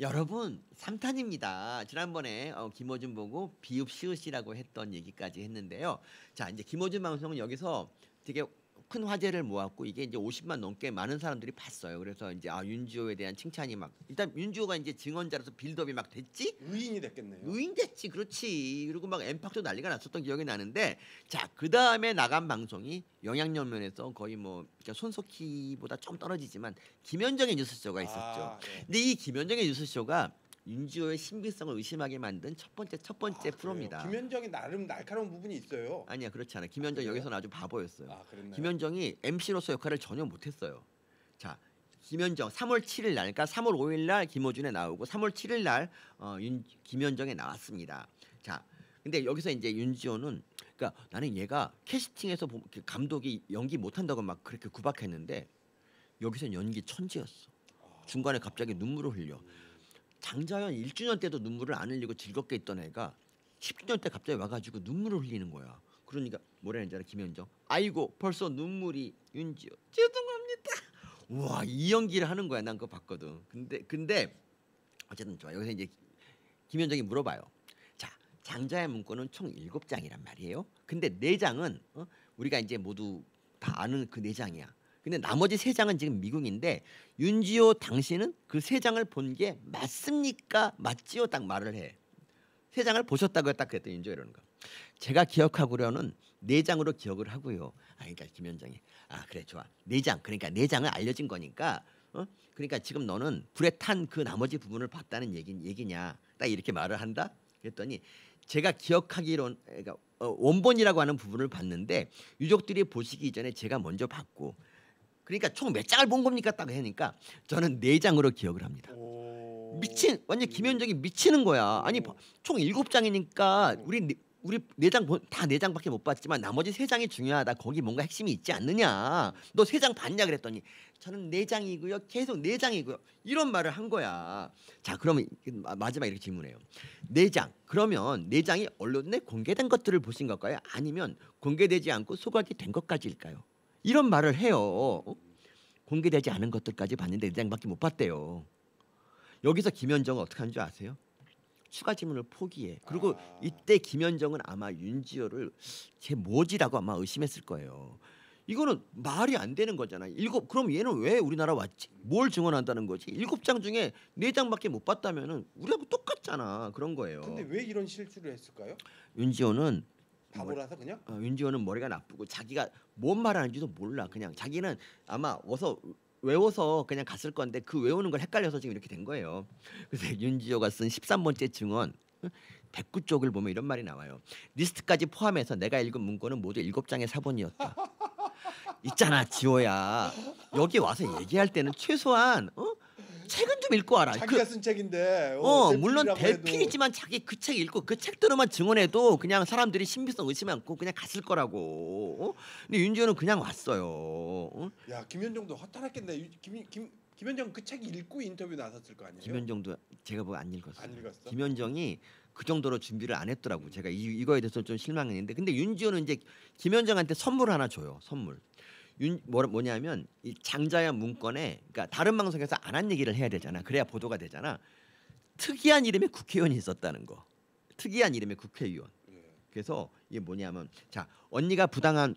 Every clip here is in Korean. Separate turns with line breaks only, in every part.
여러분, 삼탄입니다. 지난번에 김어준 보고 비읍 시읒이라고 했던 얘기까지 했는데요. 자, 이제 김어준 방송은 여기서 되게 큰 화제를 모았고 이게 이제 50만 넘게 많은 사람들이 봤어요. 그래서 이제 윤지호에 대한 칭찬이 막 일단 윤지호가 이제 증언자로서 빌드업이 막 됐지?
의인이 됐겠네요.
의인 됐지, 그렇지. 그리고 막 엠팍도 난리가 났었던 기억이 나는데, 자, 그 다음에 나간 방송이 영향력 면에서 거의 뭐 그러니까 손석희보다 좀 떨어지지만 김현정의 뉴스쇼가 있었죠.
네.
근데 이 김현정의 뉴스쇼가 윤지호의 신비성을 의심하게 만든 첫 번째 프로입니다.
김현정이 나름 날카로운 부분이 있어요.
아니야, 그렇지 않아. 김현정 여기서는 아주 바보였어요.
그랬나요?
김현정이 MC로서 역할을 전혀 못했어요. 자, 김현정 3월 7일 날, 그러니까 3월 5일 날 김어준에 나오고 3월 7일 날 김현정에 나왔습니다. 자, 근데 여기서 이제 윤지호는 그러니까 나는 얘가 캐스팅에서 감독이 연기 못한다고 막 그렇게 구박했는데 여기서는 연기 천재였어. 중간에 갑자기 눈물을 흘려. 장자연 1주년 때도 눈물을 안 흘리고 즐겁게 있던 애가 10주년 때 갑자기 와가지고 눈물을 흘리는 거야. 그러니까 뭐라 했는지 알아? 김현정. 아이고 벌써 눈물이. 윤지호 죄송합니다. 와, 이 연기를 하는 거야. 난 그거 봤거든. 근데 어쨌든 좋아. 여기서 이제 김현정이 물어봐요. 자, 장자의 문구는 총 7장이란 말이에요. 근데 4장은 우리가 이제 모두 다 아는 그 4장이야. 근데 나머지 3장은 지금 미궁인데 윤지호 당신은 그 3장을 본 게 맞습니까? 맞지요? 딱 말을 해. 3장을 보셨다고 딱 그랬더니 윤지호 이러는 거. 제가 기억하고려는 4장으로 기억을 하고요. 그러니까 김현정이 그래 좋아. 4장. 그러니까 4장은 알려진 거니까 그러니까 지금 너는 불에 탄 그 나머지 부분을 봤다는 얘기냐. 딱 이렇게 말을 한다. 그랬더니 제가 기억하기론 그러니까 원본이라고 하는 부분을 봤는데 유족들이 보시기 전에 제가 먼저 봤고 그러니까 총 몇 장을 본 겁니까? 딱 하니까 저는 4장으로 기억을 합니다. 미친 완전 김현정이 미치는 거야. 아니 총 7장이니까 우리 4장 다 4장밖에 못 봤지만 나머지 3장이 중요하다. 거기 뭔가 핵심이 있지 않느냐. 너 3장 봤냐 그랬더니 저는 4장이고요. 계속 4장이고요. 이런 말을 한 거야. 자, 그러면 마지막 이렇게 질문해요. 4장. 그러면 4장이 언론에 공개된 것들을 보신 걸까요? 아니면 공개되지 않고 소각이 된 것까지일까요? 이런 말을 해요. 공개되지 않은 것들까지 봤는데 4장밖에 못 봤대요. 여기서 김현정은 어떻게 하는 줄 아세요? 추가 질문을 포기해. 그리고 이때 김현정은 아마 윤지호를 쟤 뭐지라고 아마 의심했을 거예요. 이거는 말이 안 되는 거잖아. 그럼 얘는 왜 우리나라 왔지? 뭘 증언한다는 거지? 7장 중에 4장밖에 못 봤다면은 우리하고 똑같잖아. 그런 거예요.
근데 왜 이런 실수를 했을까요?
윤지호는
바보라서 그냥?
윤지호는 머리가 나쁘고 자기가 뭔 말하는지도 몰라. 그냥 자기는 아마 외워서 그냥 갔을 건데 그 외우는 걸 헷갈려서 지금 이렇게 된 거예요. 그래서 윤지호가 쓴 13번째 증언 109쪽을 보면 이런 말이 나와요. 리스트까지 포함해서 내가 읽은 문구는 모두 7장의 사본이었다. 있잖아 지호야. 여기 와서 얘기할 때는 최소한 책은 좀 읽고 와라.
자기가 쓴 책인데.
물론 대필이지만 자기 그 책 읽고 그 책들로만 증언해도 그냥 사람들이 신비성 의심 않고 그냥 갔을 거라고. 근데 윤지호는 그냥 왔어요.
야, 김현정도 허탈했겠네. 김현정 그 책 읽고 인터뷰 나섰을 거 아니에요?
김현정도 제가 보고 안 읽었어요.
안 읽었어?
김현정이 그 정도로 준비를 안 했더라고. 제가 이거에 대해서 좀 실망했는데, 근데 윤지호는 이제 김현정한테 선물 하나 줘요. 선물. 뭐냐면 이 장자연 문건에 그러니까 다른 방송에서 안 한 얘기를 해야 되잖아. 그래야 보도가 되잖아. 특이한 이름의 국회의원이 있었다는 거. 특이한 이름의 국회의원. 그래서 이게 뭐냐면 자 언니가 부당한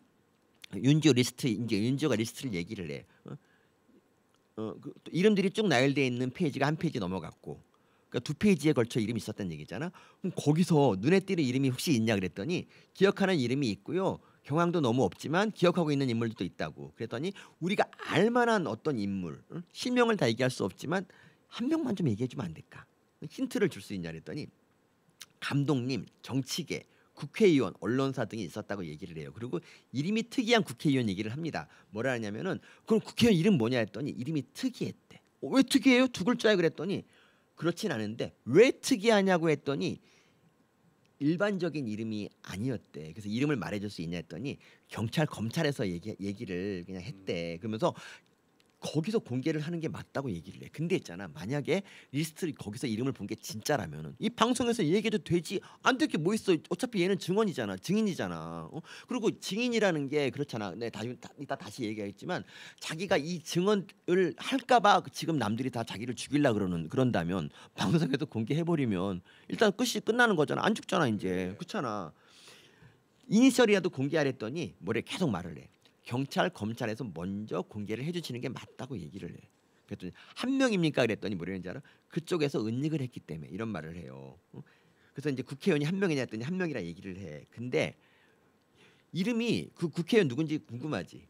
윤지호 리스트 이제 윤지호가 리스트를 얘기를 해. 그 이름들이 쭉 나열되어 있는 페이지가 한 페이지 넘어갔고, 그러니까 2페이지에 걸쳐 이름이 있었다는 얘기잖아. 그럼 거기서 눈에 띄는 이름이 혹시 있냐 그랬더니 기억하는 이름이 있고요. 경황도 너무 없지만 기억하고 있는 인물도 있다고. 그랬더니 우리가 알만한 어떤 인물, 실명을 다 얘기할 수 없지만 한 명만 좀 얘기해 주면 안 될까? 힌트를 줄 수 있냐 그랬더니 감독님, 정치계, 국회의원, 언론사 등이 있었다고 얘기를 해요. 그리고 이름이 특이한 국회의원 얘기를 합니다. 뭐라 하냐면은 그럼 국회의원 이름 뭐냐 했더니 이름이 특이했대. 왜 특이해요? 2글자야 그랬더니 그렇진 않은데 왜 특이하냐고 했더니 일반적인 이름이 아니었대. 그래서 이름을 말해줄 수 있냐 했더니 경찰 검찰에서 얘기를 그냥 했대. 그러면서 거기서 공개를 하는 게 맞다고 얘기를 해. 근데 있잖아, 만약에 리스트를 거기서 이름을 본 게 진짜라면은 이 방송에서 얘기해도 되지. 안 될 게 뭐 있어. 어차피 얘는 증언이잖아, 증인이잖아. 그리고 증인이라는 게 그렇잖아. 네, 이따 다시 얘기하겠지만 자기가 이 증언을 할까봐 지금 남들이 다 자기를 죽일라 그런다면 방송에서 공개해버리면 일단 끝이 끝나는 거잖아. 안 죽잖아 이제.
네.
그렇잖아. 이니셜이라도 공개하랬더니 뭐래 계속 말을 해. 경찰 검찰에서 먼저 공개를 해주시는 게 맞다고 얘기를 해. 그랬더니 한 명입니까 그랬더니 뭐라는지 알아? 그쪽에서 은닉을 했기 때문에 이런 말을 해요. 그래서 이제 국회의원이 한 명이냐 했더니 한 명이라 얘기를 해. 근데 이름이 그 국회의원 누군지 궁금하지?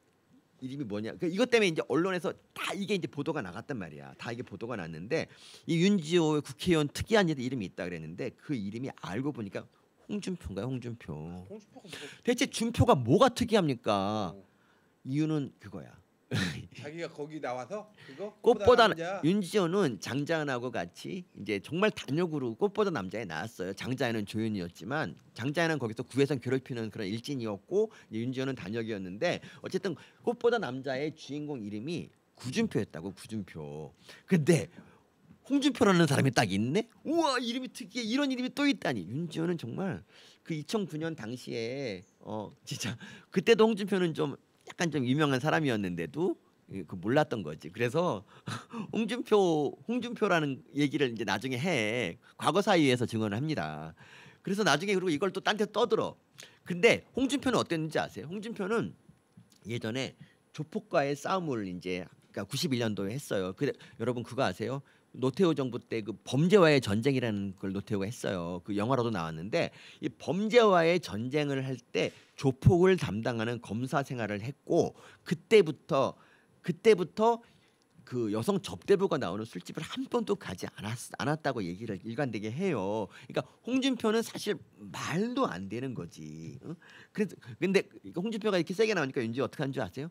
이름이 뭐냐? 이것 때문에 이제 언론에서 다 이게 이제 보도가 나갔단 말이야. 다 이게 보도가 났는데 이 윤지호 국회의원 특이한 이름이 있다 그랬는데 그 이름이 알고 보니까 홍준표인가요? 홍준표.
홍준표가 뭐가
대체 준표가 뭐가 특이합니까?
어,
이유는 그거야.
자기가 거기 나와서 그거
꽃보다
남자.
윤지호는 장자연하고 같이 이제 정말 단역으로 꽃보다 남자에 나왔어요. 장자연은 조연이었지만 장자연은 거기서 구혜선 괴롭히는 그런 일진이었고 윤지호는 단역이었는데 어쨌든 꽃보다 남자의 주인공 이름이 구준표였다고. 구준표. 근데 홍준표라는 사람이 딱 있네. 우와, 이름이 특이해. 이런 이름이 또 있다니. 윤지호는 정말 그 2009년 당시에 진짜 그때도 홍준표는 좀 약간 좀 유명한 사람이었는데도 그 몰랐던 거지. 그래서 홍준표라는 얘기를 이제 나중에 해. 과거 사위에서 증언을 합니다. 그래서 나중에 그리고 이걸 또 딴 데 떠들어. 근데 홍준표는 어땠는지 아세요? 홍준표는 예전에 조폭과의 싸움을 이제 그러니까 91년도에 했어요. 여러분 그거 아세요? 노태우 정부 때 그 범죄와의 전쟁이라는 걸 노태우가 했어요. 그 영화로도 나왔는데 이 범죄와의 전쟁을 할 때 조폭을 담당하는 검사 생활을 했고 그때부터 그 여성 접대부가 나오는 술집을 한 번도 가지 않았다고 얘기를 일관되게 해요. 그러니까 홍준표는 사실 말도 안 되는 거지. 그래서 근데 홍준표가 이렇게 세게 나오니까 윤지 어떻게 하는 줄 아세요?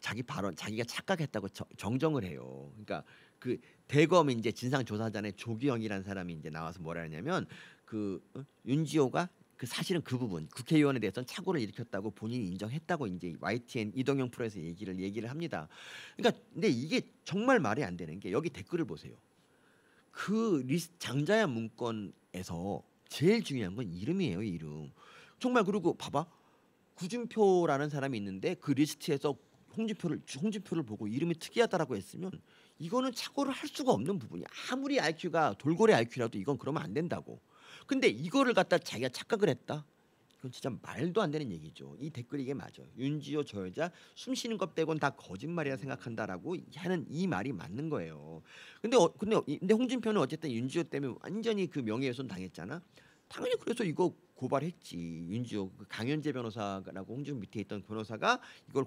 자기 발언 자기가 착각했다고 정정을 해요. 그러니까 그 대검 이제 진상조사단의 조기영이라는 사람이 이제 나와서 뭐라 하냐면 윤지호가 그 사실은 그 부분 국회의원에 대해서는 착오를 일으켰다고 본인이 인정했다고 이제 YTN 이동영 프로에서 얘기를 합니다. 그러니까 근데 이게 정말 말이 안 되는 게 여기 댓글을 보세요. 그 장자연 문건에서 제일 중요한 건 이름이에요. 이름. 정말. 그리고 봐봐. 구준표라는 사람이 있는데 그 리스트에서 홍준표를 보고 이름이 특이하다라고 했으면 이거는 착오를 할 수가 없는 부분이야. 아무리 IQ가 돌고래 IQ라도 이건 그러면 안 된다고. 근데 이거를 갖다 자기가 착각을 했다. 이건 진짜 말도 안 되는 얘기죠. 이 댓글이 이게 맞아. 윤지호 저 여자 숨 쉬는 것 빼곤 다 거짓말이라 생각한다라고 하는 이 말이 맞는 거예요. 근데 홍준표는 어쨌든 윤지호 때문에 완전히 그 명예훼손 당했잖아. 당연히 그래서 이거 고발했지. 윤지호 그 강현재 변호사라고 홍준표 밑에 있던 변호사가 이걸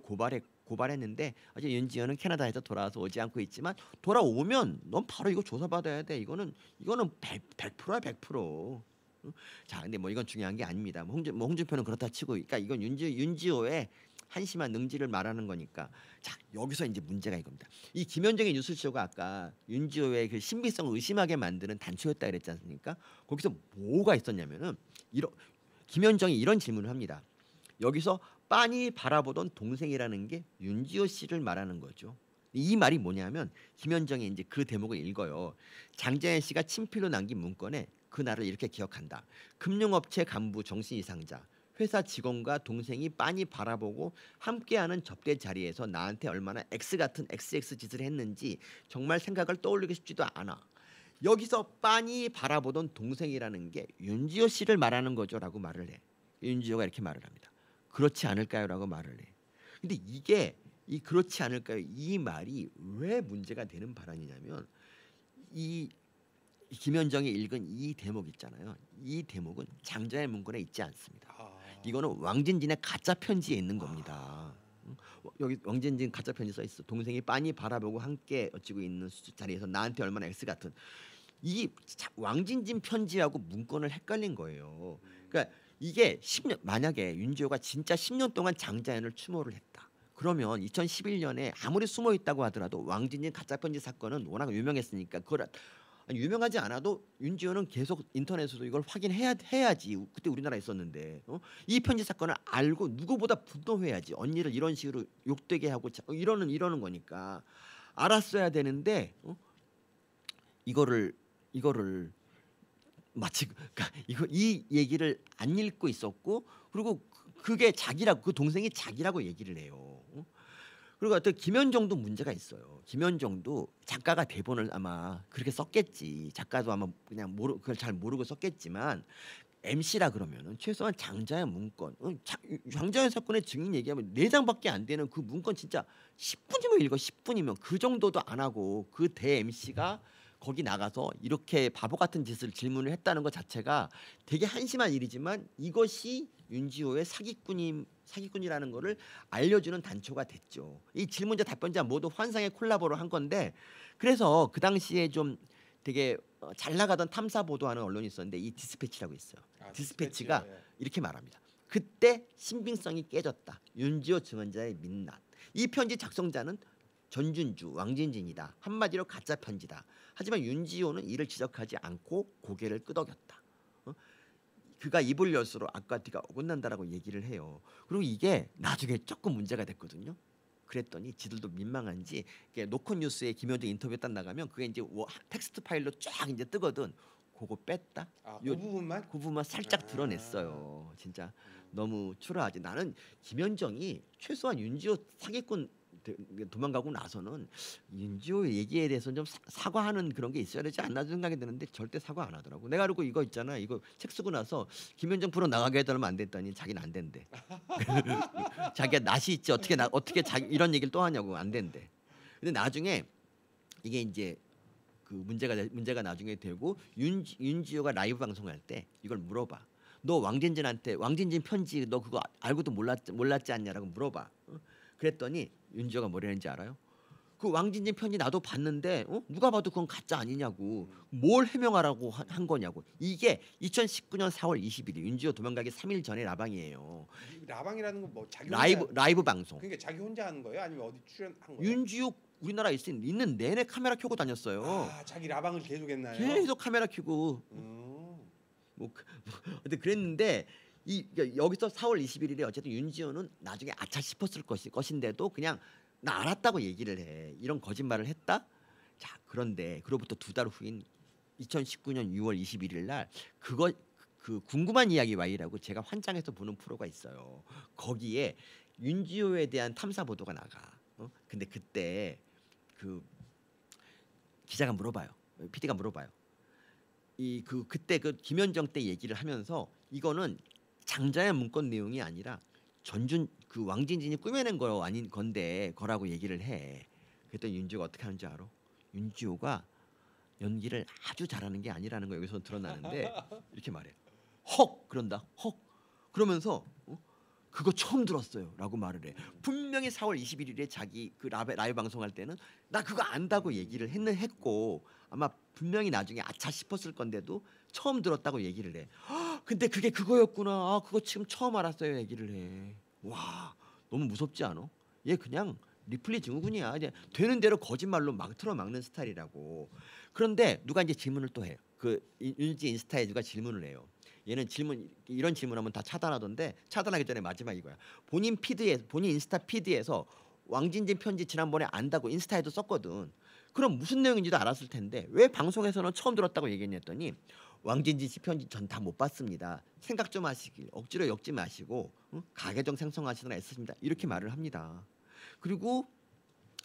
고발했는데 어제 윤지호는 캐나다에서 돌아와서 오지 않고 있지만 돌아오면 넌 바로 이거 조사받아야 돼. 이거는 100%야 100%. 응? 자, 근데 뭐 이건 중요한 게 아닙니다. 홍준표는 그렇다 치고, 그러니까 이건 윤지호의 한심한 능지를 말하는 거니까. 자, 여기서 이제 문제가 이겁니다. 이 김현정의 뉴스쇼가 아까 윤지호의 그 신비성을 의심하게 만드는 단초였다 그랬지 않습니까? 거기서 뭐가 있었냐면은 김현정이 이런 질문을 합니다. 여기서 빤히 바라보던 동생이라는 게 윤지호 씨를 말하는 거죠. 이 말이 뭐냐면 김현정이 이제 그 대목을 읽어요. 장자연 씨가 친필로 남긴 문건에 그날을 이렇게 기억한다. 금융업체 간부 정신 이상자. 회사 직원과 동생이 빤히 바라보고 함께하는 접대 자리에서 나한테 얼마나 X 같은 XX 짓을 했는지 정말 생각을 떠올리고 싶지도 않아. 여기서 빤히 바라보던 동생이라는 게 윤지호 씨를 말하는 거죠라고 말을 해. 윤지호가 이렇게 말을 합니다. 그렇지 않을까요라고 말을 해. 근데 이게 이 그렇지 않을까요? 이 말이 왜 문제가 되는 발언이냐면 이 김현정이 읽은 이 대목 있잖아요. 이 대목은 장자연 문건에 있지 않습니다. 이거는 왕진진의 가짜 편지에 있는 겁니다. 여기 왕진진 가짜 편지 써 있어. 동생이 빤히 바라보고 함께 어찌고 있는 자리에서 나한테 얼마나 X 같은. 이 왕진진 편지하고 문건을 헷갈린 거예요. 그러니까 이게 10년 만약에 윤지호가 진짜 10년 동안 장자연을 추모를 했다. 그러면 2011년에 아무리 숨어 있다고 하더라도 왕진진 가짜 편지 사건은 워낙 유명했으니까 그걸 아니, 유명하지 않아도 윤지호는 계속 인터넷에서도 이걸 확인해야지. 그때 우리나라에 있었는데 이 편지 사건을 알고 누구보다 분노해야지. 언니를 이런 식으로 욕되게 하고 이러는 거니까 알았어야 되는데 이거를 마치 그러니까 이 얘기를 안 읽고 있었고 그리고 그게 자기라고 그 동생이 자기라고 얘기를 해요. 그리고 또 김현정도 문제가 있어요. 김현정도 작가가 대본을 아마 그렇게 썼겠지. 작가도 아마 그냥 그걸 잘 모르고 썼겠지만 MC라 그러면은 최소한 장자의 문건, 장자의 사건의 증인 얘기하면 4장밖에 안 되는 그 문건 진짜 10분이면 읽어 10분이면 그 정도도 안 하고 그 대 MC가 거기 나가서 이렇게 바보 같은 짓을 질문을 했다는 것 자체가 되게 한심한 일이지만 이것이 윤지호의 사기꾼이라는 거를 알려주는 단초가 됐죠. 이 질문자 답변자 모두 환상의 콜라보를 한 건데 그래서 그 당시에 좀 되게 잘 나가던 탐사 보도하는 언론이 있었는데 이 디스패치라고 있어요. 디스패치가
예.
이렇게 말합니다. 그때 신빙성이 깨졌다. 윤지호 증언자의 민낯. 이 편지 작성자는 전준주, 왕진진이다. 한마디로 가짜 편지다. 하지만 윤지호는 이를 지적하지 않고 고개를 끄덕였다. 그가 입을 열수록 악과 뒤가 어긋난다라고 얘기를 해요. 그리고 이게 나중에 조금 문제가 됐거든요. 그랬더니 지들도 민망한지 노컷뉴스에 김현정 인터뷰 딱 나가면 그게 이제 텍스트 파일로 쫙 이제 뜨거든. 그거 뺐다.
그 부분만?
그 부분만 살짝 드러냈어요. 진짜 너무 초라하지. 나는 김현정이 최소한 윤지호 사기꾼 도망가고 나서는 윤지호 얘기에 대해서는 좀 사과하는 그런 게 있어야 되지 않나 생각이 드는데 절대 사과 안 하더라고. 내가 그리고 이거 있잖아. 이거 책 쓰고 나서 김현정 프로 나가게 해달라면 안 됐더니 자기는 안 된대. 자기가 낯이 있지 어떻게 자기 이런 얘기를 또 하냐고 안 된대. 근데 나중에 이게 이제 그 문제가 나중에 되고 윤지호가 라이브 방송할 때 이걸 물어봐. 너 왕진진 편지 너 그거 알고도 몰랐지 않냐라고 물어봐. 그랬더니 윤지호가 뭐라는지 알아요? 그 왕진진 편지 나도 봤는데 누가 봐도 그건 가짜 아니냐고. 뭘 해명하라고 한 거냐고. 이게 2019년 4월 20일 윤지호 도망가기 3일 전에 라방이에요.
라방이라는 건 뭐 자기
라이브 방송.
그러니까 자기 혼자 하는 거예요? 아니면 어디 출연한 거예요?
윤지호 우리나라에 있는 내내 카메라 켜고 다녔어요.
자기 라방을 계속 했나요?
계속 카메라 켜고 근데 그랬는데 여기서 4월 21일에 어쨌든 윤지호는 나중에 아차 싶었을 것인데도 그냥 나 알았다고 얘기를 해. 이런 거짓말을 했다. 자 그런데 그로부터 2달 후인 2019년 6월 21일 날 그 궁금한 이야기 Y라고 제가 환장해서 보는 프로가 있어요. 거기에 윤지호에 대한 탐사 보도가 나가. 근데 그때 그 기자가 물어봐요. PD가 물어봐요. 그때 그 김현정 때 얘기를 하면서 이거는 장자의 문건 내용이 아니라 그 왕진진이 꾸며낸 거 아닌 거라고 얘기를 해. 그랬더니 윤지호가 어떻게 하는지 알아? 윤지호가 연기를 아주 잘하는 게 아니라는 거 여기서 드러나는데 이렇게 말해. 헉 그런다. 헉 그러면서 그거 처음 들었어요라고 말을 해. 분명히 4월 21일에 자기 그 라이브 방송할 때는 나 그거 안다고 얘기를 했고 아마 분명히 나중에 아차 싶었을 건데도 처음 들었다고 얘기를 해. 근데 그게 그거였구나. 그거 지금 처음 알았어요 얘기를 해. 와 너무 무섭지 않아? 얘 그냥 리플리 증후군이야. 이제 되는 대로 거짓말로 막 틀어막는 스타일이라고. 그런데 누가 이제 질문을 또 해요. 그 윤지 인스타에 누가 질문을 해요. 얘는 이런 질문하면 다 차단하던데 차단하기 전에 마지막 이거야. 본인 인스타 피드에서 왕진진 편지 지난번에 안다고 인스타에도 썼거든. 그럼 무슨 내용인지도 알았을 텐데 왜 방송에서는 처음 들었다고 얘기했냐 했더니 왕진진 씨 편지 전 다 못 봤습니다. 생각 좀 하시길 억지로 엮지 마시고 가계정 생성하시느라 애쓰십니다. 이렇게 말을 합니다. 그리고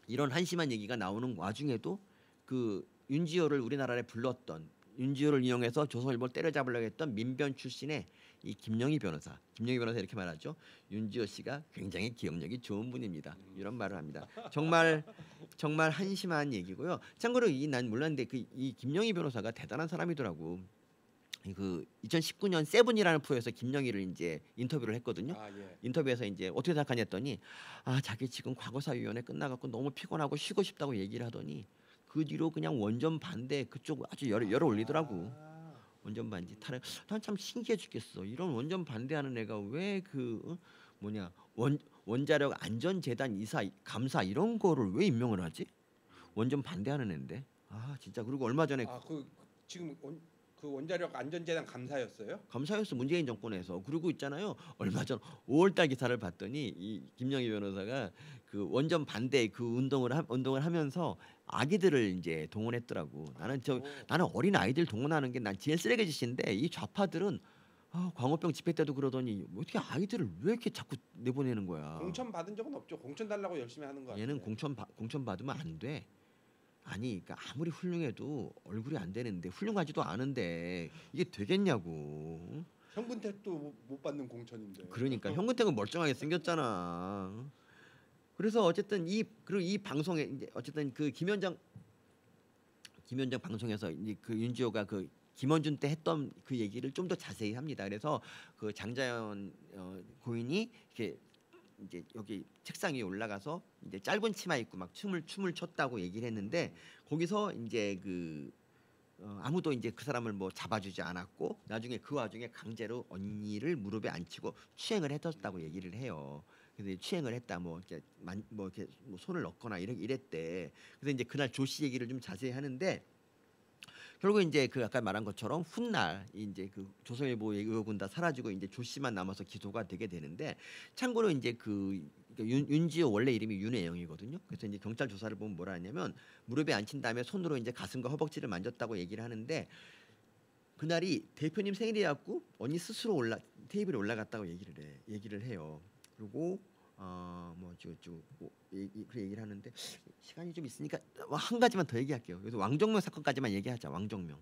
이런 한심한 얘기가 나오는 와중에도 그 윤지호를 우리나라에 불렀던 윤지호를 이용해서 조선일보를 때려잡으려고 했던 민변 출신의 이 김영희 변호사 이렇게 말하죠. 윤지호 씨가 굉장히 기억력이 좋은 분입니다. 이런 말을 합니다. 정말 한심한 얘기고요. 참고로 난 몰랐는데 이 김영희 변호사가 대단한 사람이더라고. 그 2019년 세븐이라는 프로에서 김영희를 이제 인터뷰를 했거든요.
예.
인터뷰에서 이제 어떻게 생각하냐 했더니 자기 지금 과거사위원회 끝나갖고 너무 피곤하고 쉬고 싶다고 얘기를 하더니 그 뒤로 그냥 원전 반대 그쪽 아주 열을 올리더라고. 원전 반대. 난 참 신기해 죽겠어. 이런 원전 반대하는 애가 왜 원자력 안전재단 이사 감사 이런 거를 왜 임명을 하지? 원전 반대하는 애인데. 아 진짜 그리고 얼마 전에
아그 지금 그 원자력 안전재단 감사였어요?
검사였어 문재인 정권에서. 그리고 있잖아요. 얼마 전 5월달 기사를 봤더니 이 김영희 변호사가 그 원전 반대 그 운동을 하면서 아기들을 이제 동원했더라고. 나는 어린 아이들 동원하는 게 난 제일 쓰레기 짓인데 이 좌파들은 광우병 집회 때도 그러더니 어떻게 아이들을 왜 이렇게 자꾸 내보내는 거야.
공천 받은 적은 없죠. 공천 달라고 열심히 하는 거
얘는
같은데.
공천 받으면 안 돼. 아니, 그러니까 아무리 훌륭해도 얼굴이 안 되는데 훌륭하지도 않은데 이게 되겠냐고.
현근택도 못 받는 공천인데.
그러니까 현근택은 멀쩡하게 생겼잖아. 그래서 어쨌든 그리고 이 방송에 이제 어쨌든 그 김현정 방송에서 이제 그 윤지호가 그 김원준 때 했던 그 얘기를 좀 더 자세히 합니다. 그래서 그 장자연 고인이 이렇게 이제 여기 책상 위에 올라가서 이제 짧은 치마 입고 막 춤을 췄다고 얘기를 했는데 거기서 이제 아무도 이제 그 사람을 뭐 잡아주지 않았고 나중에 그 와중에 강제로 언니를 무릎에 앉히고 추행을 했었다고 얘기를 해요. 그래서 추행을 했다 이렇게 뭐 손을 넣거나 이랬대. 그래서 이제 그날 조씨 얘기를 좀 자세히 하는데 결국 이제 그 아까 말한 것처럼 훗날 이제 그 조선일보 의혹은 다 사라지고 이제 조씨만 남아서 기소가 되게 되는데 참고로 이제 윤지호 원래 이름이 윤혜영이거든요. 그래서 이제 경찰 조사를 보면 뭐라 하냐면 무릎에 앉힌 다음에 손으로 이제 가슴과 허벅지를 만졌다고 얘기를 하는데 그날이 대표님 생일이었고 언니 스스로 테이블에 올라갔다고 얘기를 해요. 그리고 그 얘기를 하는데 시간이 좀 있으니까 한 가지만 더 얘기할게요. 그래서 왕정명 사건까지만 얘기하자. 왕정명.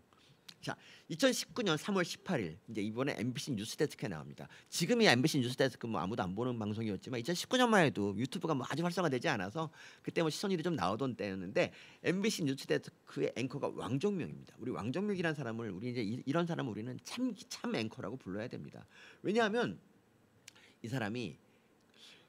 자, 2019년 3월 18일 이제 이번에 MBC 뉴스데스크에 나옵니다. 지금이 MBC 뉴스데스크 뭐 아무도 안 보는 방송이었지만 2019년만 해도 유튜브가 뭐 아주 활성화되지 않아서 그때 뭐 시청률이 좀 나오던 때였는데 MBC 뉴스데스크의 앵커가 왕정명입니다. 우리 왕정명이라는 사람을 우리 이제 이런 사람을 우리는 참 앵커라고 불러야 됩니다. 왜냐하면 이 사람이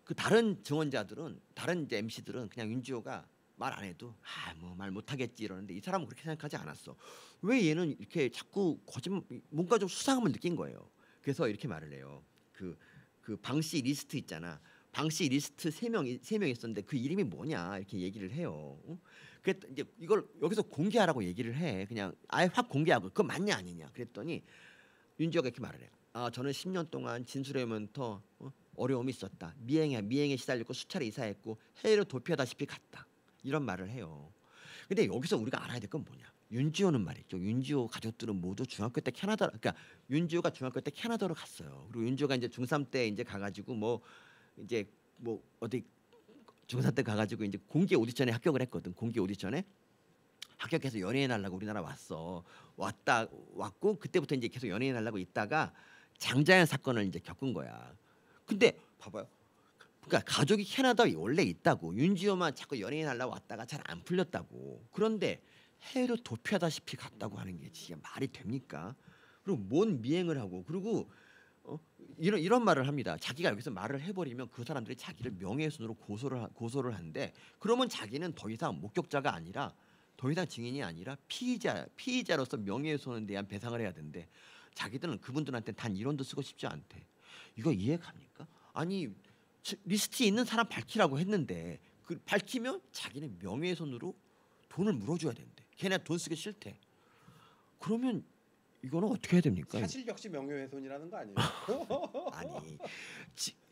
그 다른 증언자들은 다른 이제 MC들은 그냥 윤지호가 말 안 해도 뭐 말 못하겠지 이러는데 이 사람은 그렇게 생각하지 않았어. 왜 얘는 이렇게 자꾸 거짓말 뭔가 좀 수상함을 느낀 거예요. 그래서 이렇게 말을 해요. 그 방씨 리스트 있잖아. 방씨 리스트 세 명 있었는데 그 이름이 뭐냐 이렇게 얘기를 해요. 그랬 이제 이걸 여기서 공개하라고 얘기를 해. 그냥 아예 확 공개하고 그거 맞냐 아니냐. 그랬더니 윤지호가 이렇게 말을 해. 저는 10년 동안 진술해오면서 어려움이 있었다. 미행에 시달렸고 수차례 이사했고 해외로 도피하다시피 갔다. 이런 말을 해요. 근데 여기서 우리가 알아야 될 건 뭐냐? 윤지호는 말이죠. 윤지호 가족들은 모두 중학교 때 그러니까 윤지호가 중학교 때 캐나다로 갔어요. 그리고 윤지호가 이제 중3 때 이제 가가지고 어디 중3 때 가가지고 이제 공개 오디션에 합격을 했거든. 공개 오디션에 합격해서 연예인 하려고 우리나라 왔고 그때부터 이제 계속 연예인 하려고 있다가 장자연 사건을 이제 겪은 거야. 근데 봐봐요. 그러니까 가족이 캐나다에 원래 있다고 윤지호만 자꾸 연예인 하려고 왔다가 잘 안 풀렸다고. 그런데 해외로 도피하다시피 갔다고 하는 게 진짜 말이 됩니까? 그리고 뭔 미행을 하고 그리고 이런 말을 합니다. 자기가 여기서 말을 해버리면 그 사람들이 자기를 명예훼손으로 고소를 한대. 그러면 자기는 더 이상 목격자가 아니라 더 이상 증인이 아니라 피의자로서 명예훼손에 대한 배상을 해야 된대. 자기들은 그분들한테 단 1원도 쓰고 싶지 않대. 이거 이해 갑니까? 아니 리스트에 있는 사람 밝히라고 했는데 그 밝히면 자기는 명예훼손으로 돈을 물어줘야 된대. 걔네 돈 쓰기 싫대. 그러면 이거는 어떻게 해야 됩니까?
사실 역시 명예훼손이라는 거 아니에요?
아니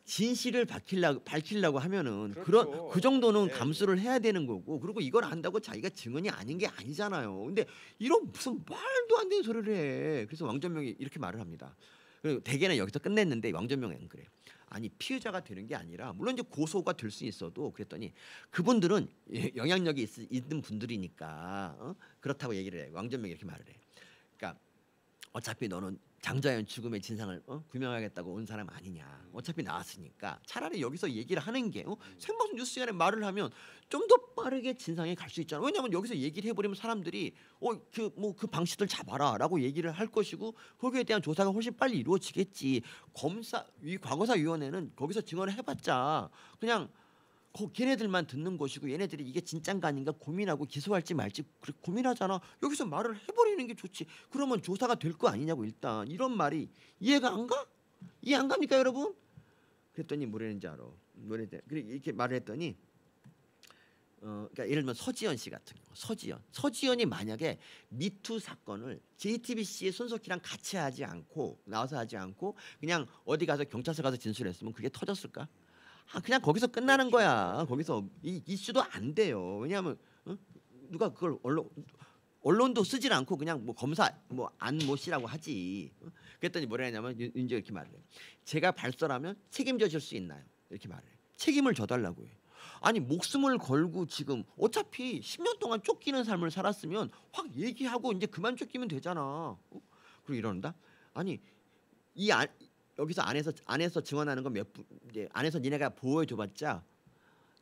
진실을 밝히려고 하면은
그렇죠.
그 정도는
네.
감수를 해야 되는 거고 그리고 이걸 한다고 자기가 증언이 아닌 게 아니잖아요. 근데 이런 무슨 말도 안 되는 소리를 해. 그래서 왕전명이 이렇게 말을 합니다. 그리고 대개는 여기서 끝냈는데 왕전명은 그래. 아니 피의자가 되는 게 아니라 물론 이제 고소가 될 수 있어도 그랬더니 그분들은 영향력이 있는 분들이니까 그렇다고 얘기를 해. 왕전명이 이렇게 말을 해. 그러니까 어차피 너는 장자연 죽음의 진상을 규명하겠다고 온 사람 아니냐. 어차피 나왔으니까 차라리 여기서 얘기를 하는 게 생방송 뉴스 시간에 말을 하면 좀 더 빠르게 진상에 갈 수 있잖아. 왜냐하면 여기서 얘기를 해버리면 사람들이 그 방씨들 잡아라라고 얘기를 할 것이고 거기에 대한 조사가 훨씬 빨리 이루어지겠지. 과거사위원회는 거기서 증언을 해봤자 그냥 걔네들만 듣는 것이고 얘네들이 이게 진짠가 아닌가 고민하고 기소할지 말지 고민하잖아. 여기서 말을 해버리는 게 좋지. 그러면 조사가 될 거 아니냐고. 일단 이런 말이 이해가 안 가? 이해 안 갑니까 여러분? 그랬더니 뭐라는지 알아. 이렇게 말을 했더니 그러니까 예를 들면 서지현 씨 같은 거, 서지현이 만약에 미투 사건을 JTBC의 손석희랑 같이 하지 않고 나와서 하지 않고 그냥 어디 가서 경찰서 가서 진술했으면 그게 터졌을까? 그냥 거기서 끝나는 거야. 거기서 이 이슈도 안 돼요. 왜냐하면 누가 그걸 언론도 쓰질 않고 그냥 뭐 검사 뭐 안모 씨라고 하지. 그랬더니 뭐라 했냐면 윤재 이렇게 말해. 제가 발설하면 책임져 줄 수 있나요? 이렇게 말해. 책임을 져달라고 해. 아니 목숨을 걸고 지금 어차피 10년 동안 쫓기는 삶을 살았으면 확 얘기하고 이제 그만 쫓기면 되잖아. 그리고 이런다. 아니 이 여기서 안에서 증언하는 건 몇 분 이제 안에서 니네가 보호해줘봤자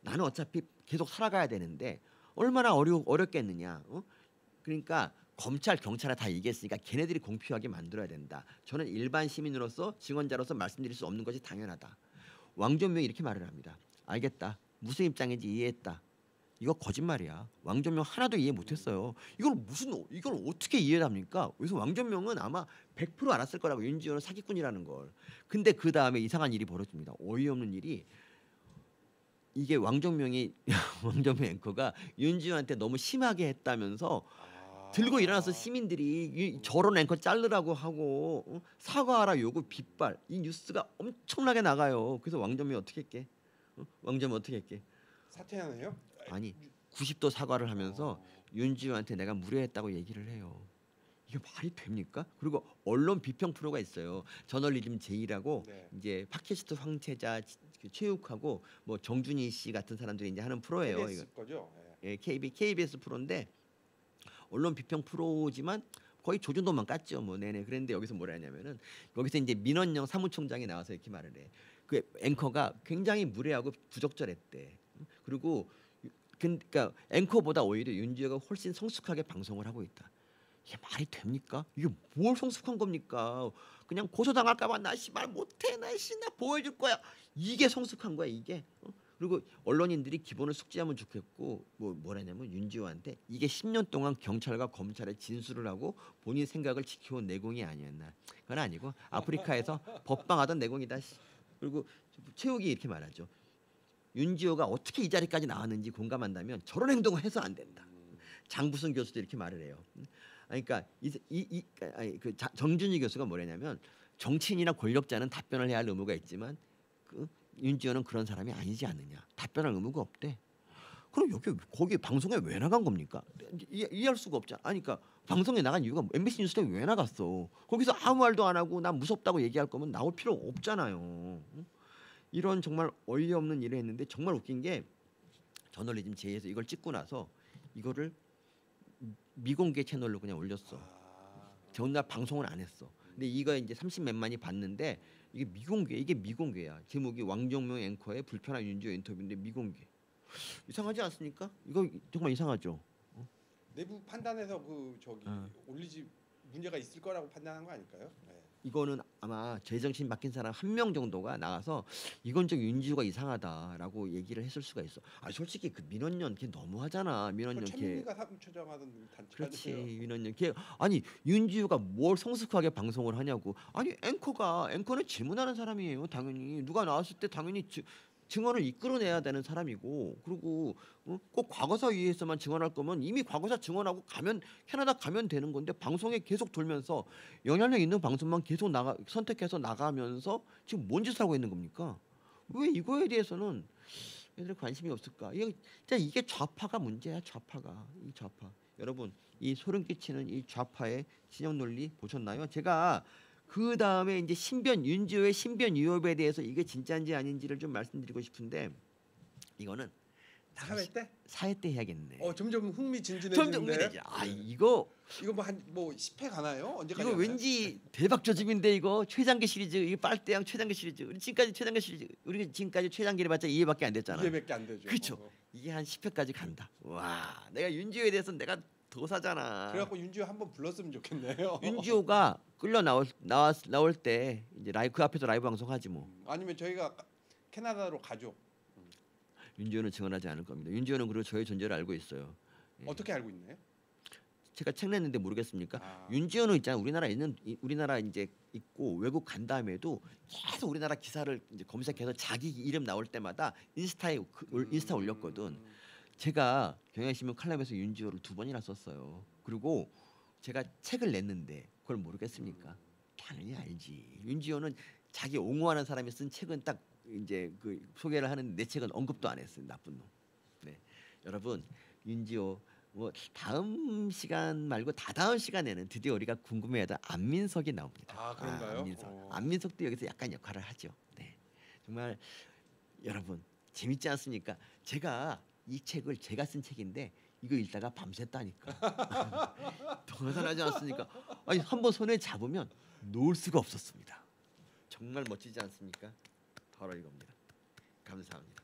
나는 어차피 계속 살아가야 되는데 얼마나 어렵겠느냐. 그러니까 검찰 경찰에 다 얘기했으니까 걔네들이 공표하게 만들어야 된다. 저는 일반 시민으로서 증언자로서 말씀드릴 수 없는 것이 당연하다. 왕존명이 이렇게 말을 합니다. 알겠다. 무슨 입장인지 이해했다. 이거 거짓말이야. 왕존명 하나도 이해 못했어요. 이걸 어떻게 이해합니까? 그래서 왕존명은 아마 100% 알았을 거라고 윤지호는 사기꾼이라는 걸. 근데 그 다음에 이상한 일이 벌어집니다. 어이없는 일이 이게 왕존명 앵커가 윤지호한테 너무 심하게 했다면서 들고 일어나서 시민들이 저런 앵커 자르라고 하고 사과하라 요구 빗발 이 뉴스가 엄청나게 나가요. 그래서 왕존명 어떻게 했게? 왕점은 어떻게 했게?
사퇴하네요.
아니 90도 사과를 하면서 윤지호한테 내가 무례했다고 얘기를 해요. 이게 말이 됩니까? 그리고 언론 비평 프로가 있어요. 저널리즘 제이라고
네.
이제 팟캐스트 황태자 최욱하고 뭐 정준희 씨 같은 사람들이 이제 하는 프로예요.
KBS
이거.
거죠.
예, KBS 프로인데 언론 비평 프로지만 거의 조준도만 깠죠. 뭐 내내. 그런데 여기서 뭐라 했냐면은 여기서 이제 민원영 사무총장이 나와서 이렇게 말을 해. 그 앵커가 굉장히 무례하고 부적절했대. 그리고 그러니까 앵커보다 오히려 윤지호가 훨씬 성숙하게 방송을 하고 있다. 이게 말이 됩니까? 이게 뭘 성숙한 겁니까? 그냥 고소당할까봐 나 씨발 못해 나 보여줄 거야. 이게 성숙한 거야 이게. 그리고 언론인들이 기본을 숙지하면 좋겠고 뭐라냐면 윤지호한테 이게 10년 동안 경찰과 검찰에 진술을 하고 본인 생각을 지켜온 내공이 아니었나. 그건 아니고 아프리카에서 법방하던 내공이다. 그리고 최욱이 이렇게 말하죠. 윤지호가 어떻게 이 자리까지 나왔는지 공감한다면 저런 행동을 해서 안 된다. 장부승 교수도 이렇게 말을 해요. 그러니까 정준희 교수가 뭐냐면 정치인이나 권력자는 답변을 해야 할 의무가 있지만 윤지호는 그런 사람이 아니지 않느냐. 답변할 의무가 없대. 그럼 거기 방송에 왜 나간 겁니까? 이해할 수가 없잖아. 그러니까 방송에 나간 이유가 MBC 뉴스에 왜 나갔어? 거기서 아무 말도 안 하고 난 무섭다고 얘기할 거면 나올 필요 없잖아요. 이런 정말 어이없는 일을 했는데 정말 웃긴 게 저널리즘 제에서 이걸 찍고 나서 이거를 미공개 채널로 그냥 올렸어. 전날 방송을 안 했어. 근데 이거 이제 30몇만이 봤는데 이게 미공개야. 제목이 왕정명 앵커의 불편한 윤지호 인터뷰인데 미공개. 이상하지 않습니까? 이거 정말 이상하죠.
내부 판단에서 올리지 문제가 있을 거라고 판단한 거 아닐까요? 네.
이거는 아마 제정신 바뀐 사람 한 명 정도가 나가서 이건 좀 윤지호가 이상하다라고 얘기를 했을 수가 있어. 솔직히 그 민원연 걔 너무하잖아. 민원연 걔.
최민희가 사무처장하던 단체가
그렇지. 민원연 걔 아니 윤지호가 뭘 성숙하게 방송을 하냐고. 아니 앵커는 질문하는 사람이에요. 당연히 누가 나왔을 때 당연히 증언을 이끌어내야 되는 사람이고 그리고 꼭 과거사 위에서만 증언할 거면 이미 과거사 증언하고 캐나다 가면 되는 건데 방송에 계속 돌면서 영향력 있는 방송만 계속 선택해서 나가면서 지금 뭔 짓을 하고 있는 겁니까? 왜 이거에 대해서는 애들 관심이 없을까? 이게 좌파가 문제야. 이 좌파. 여러분 이 소름 끼치는 이 좌파의 진영 논리 보셨나요? 제가 그 다음에 이제 윤지호의 신변 위협에 대해서 이게 진짜인지 아닌지를 좀 말씀드리고 싶은데 이거는 사회 때 해야겠네.
점점 흥미진진해지는데.
점점 흥미되지. 이거
뭐 10회 가나요? 언제까지?
이거 왠지 대박 조짐인데 이거 최장기 시리즈 이 빨대양 최장기 시리즈 우리 지금까지 최장기를 봤자 2회밖에 안 됐잖아.
2회밖에 안 되죠.
그렇죠. 이게 한 10회까지 간다. 와 내가 윤지호에 대해서 내가 도사잖아.
그래갖고 윤지호 한번 불렀으면 좋겠네요.
윤지호가 끌려 나올 때 이제 그 앞에서 라이브 방송하지 뭐.
아니면 저희가 캐나다로 가죠.
윤지호는 증언하지 않을 겁니다. 윤지호는 그리고 저의 존재를 알고 있어요.
어떻게 알고 있나요?
제가 책 냈는데 모르겠습니까? 윤지호는 있잖아. 우리나라 이제 있고 외국 간 다음에도 계속 우리나라 기사를 이제 검색해서 자기 이름 나올 때마다 인스타 올렸거든. 제가 경향신문 칼럼에서 윤지호를 2번이나 썼어요. 그리고 제가 책을 냈는데 그걸 모르겠습니까? 당연히 알지. 윤지호는 자기 옹호하는 사람이 쓴 책은 딱 이제 그 소개를 하는 내 책은 언급도 안 했어요. 나쁜 놈. 네, 여러분 윤지호 뭐 다음 시간 말고 다다음 시간에는 드디어 우리가 궁금해하던 안민석이 나옵니다.
아, 그런가요?
안민석도 여기서 약간 역할을 하죠. 네, 정말 여러분 재밌지 않습니까? 제가 이 책을 제가 쓴 책인데 이거 읽다가 밤샜다니까. 도사하지 않습니까? 아니 한번 손에 잡으면 놓을 수가 없었습니다. 정말 멋지지 않습니까? 바로 이겁니다. 감사합니다.